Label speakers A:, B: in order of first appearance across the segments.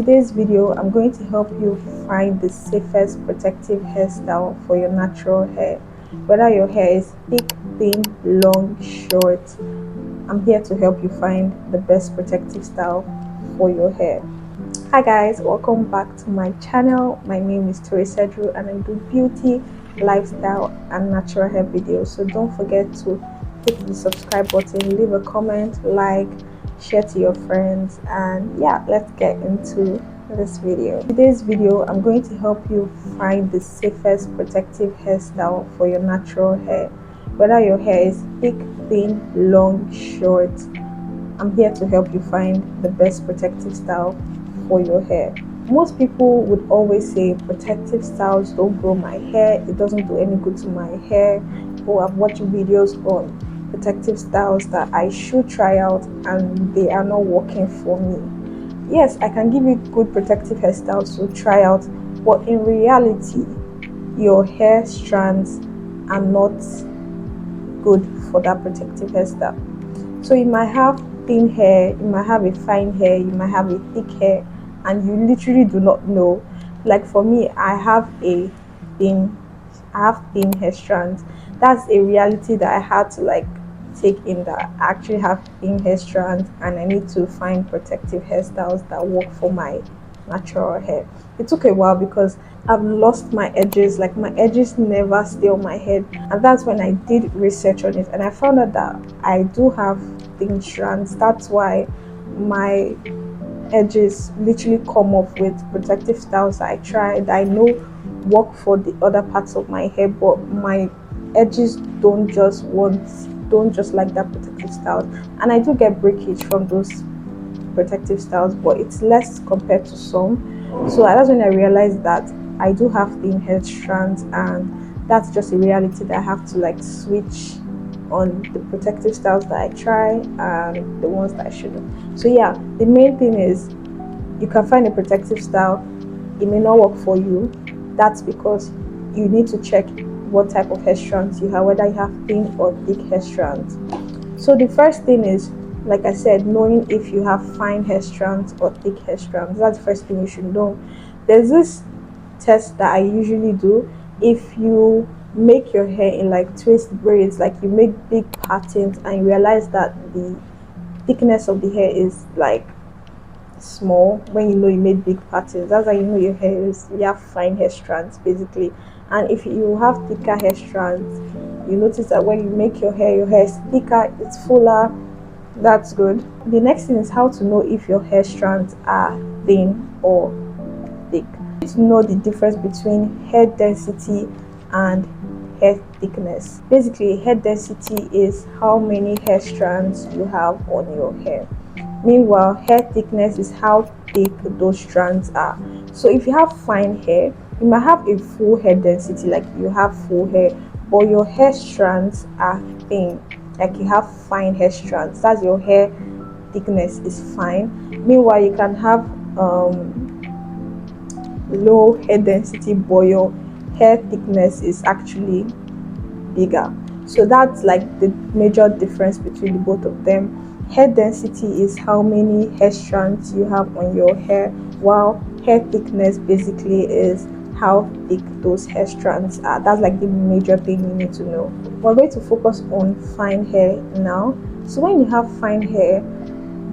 A: Today's video, I'm going to help you find the safest protective hairstyle for your natural hair. Whether your hair is thick, thin, long, short, I'm here to help you find the best protective style for your hair. Hi guys, welcome back to my channel. My name is Toriiseju and I do beauty, lifestyle and natural hair videos. So don't forget to hit the subscribe button, leave a comment, like, share to your friends, and yeah, let's get into this video. Today's video, I'm going to help you find the safest protective hairstyle for your natural hair. Whether your hair is thick, thin, long, short, I'm here to help you find the best protective style for your hair. Most people would always say protective styles don't grow my hair, it doesn't do any good to my hair. Or I've watched videos on protective styles that I should try out and they are not working for me. Yes, I can give you good protective hairstyles to try out, but in reality, your hair strands are not good for that protective hairstyle. So you might have thin hair, you might have a fine hair, you might have a thick hair, and you literally do not know. Like for me, thin I have thin hair strands. That's a reality that I had to take in, that I actually have thin hair strands and I need to find protective hairstyles that work for my natural hair. It took a while because I've lost my edges, like my edges never stay on my head, and that's when I did research on it and I found out that I do have thin strands. That's why my edges literally come off with protective styles that I tried that I know work for the other parts of my hair, but my edges don't just like that protective style, and I do get breakage from those protective styles, but it's less compared to some. So that's when I realized that I do have thin hair strands, and that's just a reality that I have to switch on the protective styles that I try and the ones that I shouldn't. So yeah, the main thing is you can find a protective style, it may not work for you. That's because you need to check what type of hair strands you have, whether you have thin or thick hair strands. So the first thing is, like I said, knowing if you have fine hair strands or thick hair strands. That's the first thing you should know. There's this test that I usually do. If you make your hair in twist braids, like you make big patterns and you realize that the thickness of the hair is small, when you know you made big patterns, that's how you know you have fine hair strands basically. And if you have thicker hair strands, you notice that when you make your hair is thicker, it's fuller. That's good. The next thing is how to know if your hair strands are thin or thick. You need to know the difference between hair density and hair thickness. Basically, hair density is how many hair strands you have on your hair. Meanwhile, hair thickness is how thick those strands are. So if you have fine hair, you might have a full hair density, like you have full hair, but your hair strands are thin, like you have fine hair strands. That's your hair thickness is fine. Meanwhile, you can have low hair density, but your hair thickness is actually bigger. So that's the major difference between the both of them. Hair density is how many hair strands you have on your hair, while hair thickness basically is how thick those hair strands are. That's the major thing you need to know. We're going to focus on fine hair now. So when you have fine hair,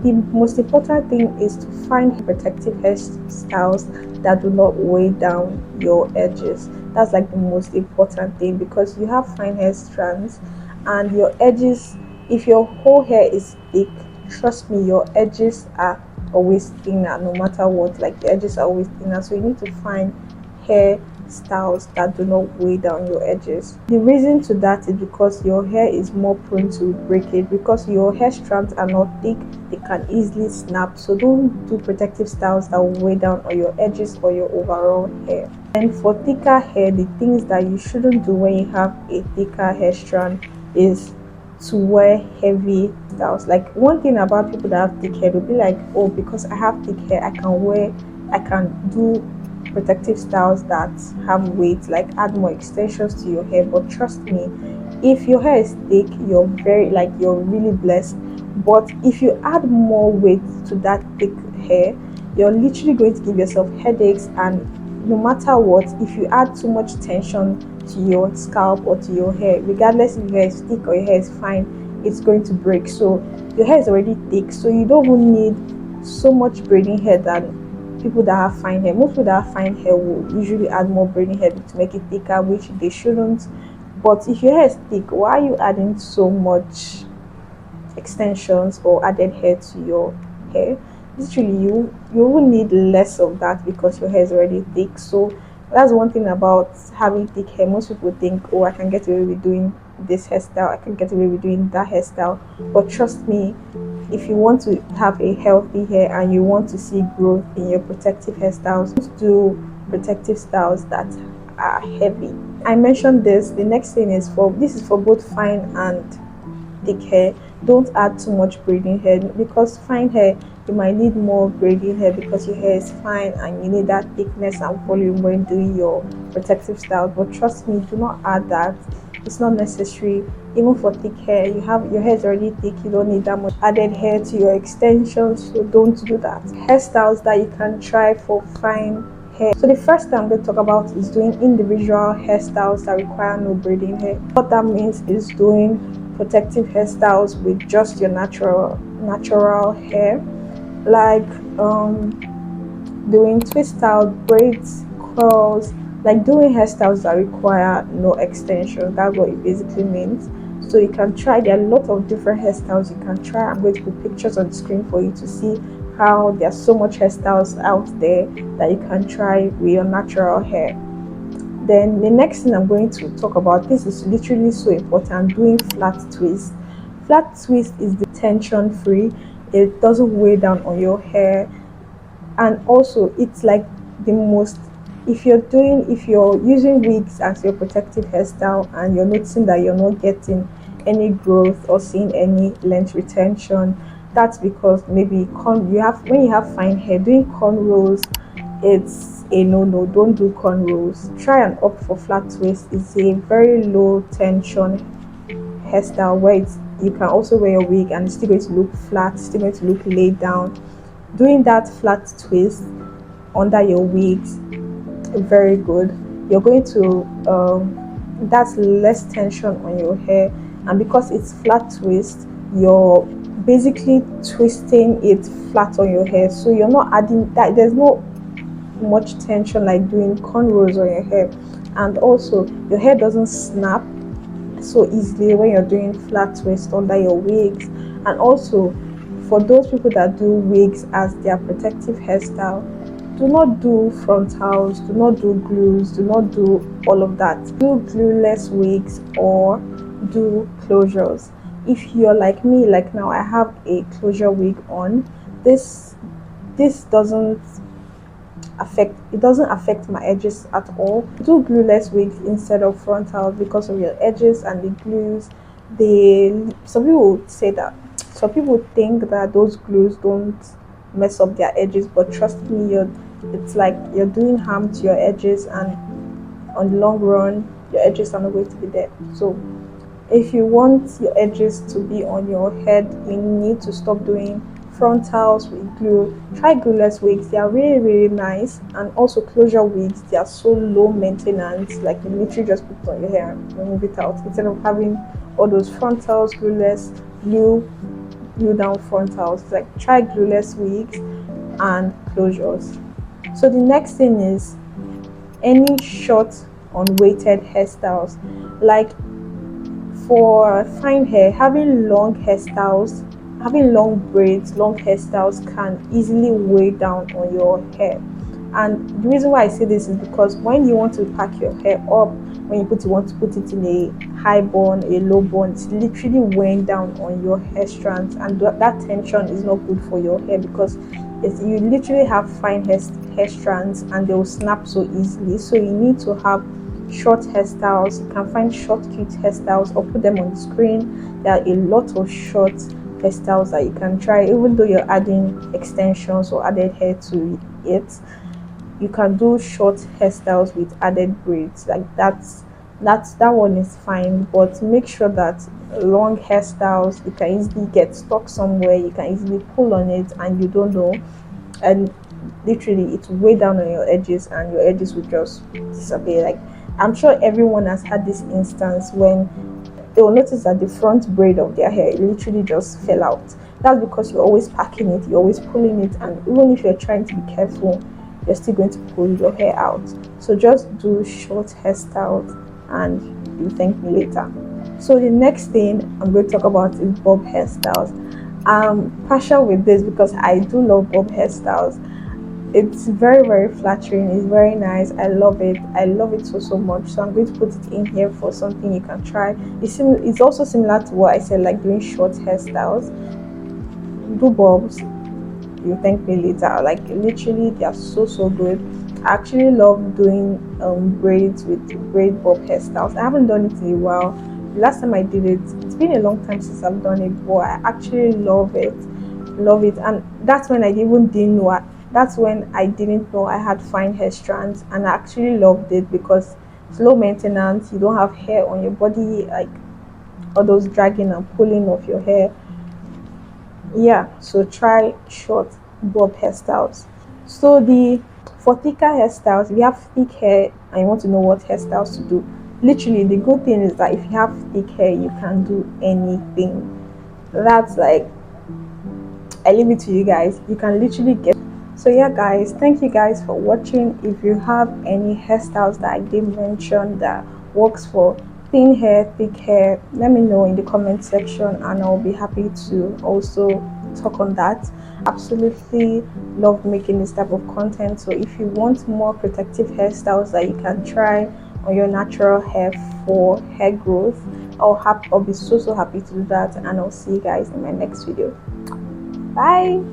A: the most important thing is to find protective hairstyles that do not weigh down your edges. That's the most important thing, because you have fine hair strands and your edges, if your whole hair is thick, trust me, your edges are always thinner no matter what. The edges are always thinner. So you need to find hair styles that do not weigh down your edges. The reason to that is because your hair is more prone to breakage. Because your hair strands are not thick, they can easily snap. So don't do protective styles that will weigh down on your edges or your overall hair. And for thicker hair, the things that you shouldn't do when you have a thicker hair strand is to wear heavy styles. One thing about people that have thick hair, they'll be like, oh, because I have thick hair, I can do protective styles that have weight, add more extensions to your hair. But trust me, if your hair is thick, you're really blessed. But if you add more weight to that thick hair, you're literally going to give yourself headaches. And no matter what, if you add too much tension to your scalp or to your hair, regardless if your hair is thick or your hair is fine, it's going to break. So your hair is already thick, so you don't even need so much braiding hair than people that have fine hair. Most people that have fine hair will usually add more braiding hair to make it thicker, which they shouldn't. But if your hair is thick, why are you adding so much extensions or added hair to your hair? Literally, you will need less of that because your hair is already thick. So that's one thing about having thick hair. Most people think, oh, I can get away with doing this hairstyle, I can get away with doing that hairstyle. But trust me, if you want to have a healthy hair and you want to see growth in your protective hairstyles, do protective styles that are heavy. I mentioned this. The next thing is for this is for both fine and thick hair. Don't add too much braiding hair because fine hair you might need more braiding hair because your hair is fine and you need that thickness and volume when doing your protective style. But trust me, do not add that. It's not necessary. Even for thick hair, you have your hair is already thick, you don't need that much added hair to your extensions, so don't do that. Hairstyles that you can try for fine hair. So the first thing I'm going to talk about is doing individual hairstyles that require no braiding hair. What that means is doing protective hairstyles with just your natural hair, like doing twist style, braids, curls, like doing hairstyles that require no extension. That's what it basically means. So you can try, there are a lot of different hairstyles you can try. I'm going to put pictures on the screen for you to see how there's so much hairstyles out there that you can try with your natural hair. Then the next thing I'm going to talk about, this is literally so important, doing flat twist. Flat twist is the tension free, it doesn't weigh down on your hair, and also it's like the most, if you're using wigs as your protective hairstyle and you're noticing that you're not getting any growth or seeing any length retention, that's because maybe you have, when you have fine hair, doing cornrows, it's a no, don't do cornrows. Try and opt for flat twist. It's a very low tension hairstyle where you can also wear your wig and it's still going to look flat, it's still going to look laid down. Doing that flat twist under your wigs, very good. You're going to that's less tension on your hair, and because it's flat twist, you're basically twisting it flat on your hair, so you're not adding that, there's no much tension like doing cornrows on your hair. And also your hair doesn't snap so easily when you're doing flat twist under your wigs. And also for those people that do wigs as their protective hairstyle, do not do frontals, do not do glues, do not do all of that. Do glueless wigs or do closures. If you're like me, like now I have a closure wig on, this doesn't affect my edges at all. Do glueless wigs instead of frontals because of your edges and the glues. They Some people say that, some people think that those glues don't mess up their edges, but trust me, it's like you're doing harm to your edges, and on the long run your edges are not going to be there. So if you want your edges to be on your head, you need to stop doing frontals with glue. Try glueless wigs, they are really nice. And also closure wigs, they are so low maintenance, like you literally just put it on your hair and remove it out instead of having all those frontals, glueless, glue down frontals. It's like try glueless wigs and closures. So the next thing is any short unweighted hairstyles. Like for fine hair, having long hairstyles, having long braids, long hairstyles can easily weigh down on your hair. And the reason why I say this is because when you want to pack your hair up, when you want to put it in a high bun, a low bun, it's literally weighing down on your hair strands, and that tension is not good for your hair because you literally have fine hair strands and they will snap so easily. So you need to have short hairstyles. You can find short cute hairstyles or put them on the screen. There are a lot of short hairstyles that you can try, even though you're adding extensions or added hair to it. You can do short hairstyles with added braids, like that one is fine. But make sure that long hairstyles, you can easily get stuck somewhere, you can easily pull on it and you don't know. And literally it will weigh down on your edges and your edges will just disappear. Like, I'm sure everyone has had this instance when they will notice that the front braid of their hair literally just fell out. That's because you're always packing it, you're always pulling it, and even if you're trying to be careful, you're still going to pull your hair out. So just do short hairstyles and you thank me later. So the next thing I'm going to talk about is bob hairstyles. I'm partial with this because I do love bob hairstyles. It's very flattering, it's very nice. I love it, I love it so much. So I'm going to put it in here for something you can try. It's also similar to what I said, like doing short hairstyles. Do bobs, you thank me later. Like, literally they are so good. I actually love doing braids with braid bob hairstyles. I haven't done it in a while. The last time I did it, it's been a long time since I've done it, but I actually love it. And that's when I didn't know that's when I didn't know I had fine hair strands, and I actually loved it because it's low maintenance. You don't have hair on your body, like all those dragging and pulling of your hair. Yeah, so try short bob hairstyles. So the for thicker hairstyles, if you have thick hair and you want to know what hairstyles to do, literally the good thing is that if you have thick hair, you can do anything. That's like, I leave it to you guys. You can literally get. So yeah guys, thank you guys for watching. If you have any hairstyles that I did mention that works for thin hair, thick hair, let me know in the comment section and I'll be happy to also talk on that. Absolutely love making this type of content. So if you want more protective hairstyles that you can try on your natural hair for hair growth, I'll be so happy to do that, and I'll see you guys in my next video. Bye.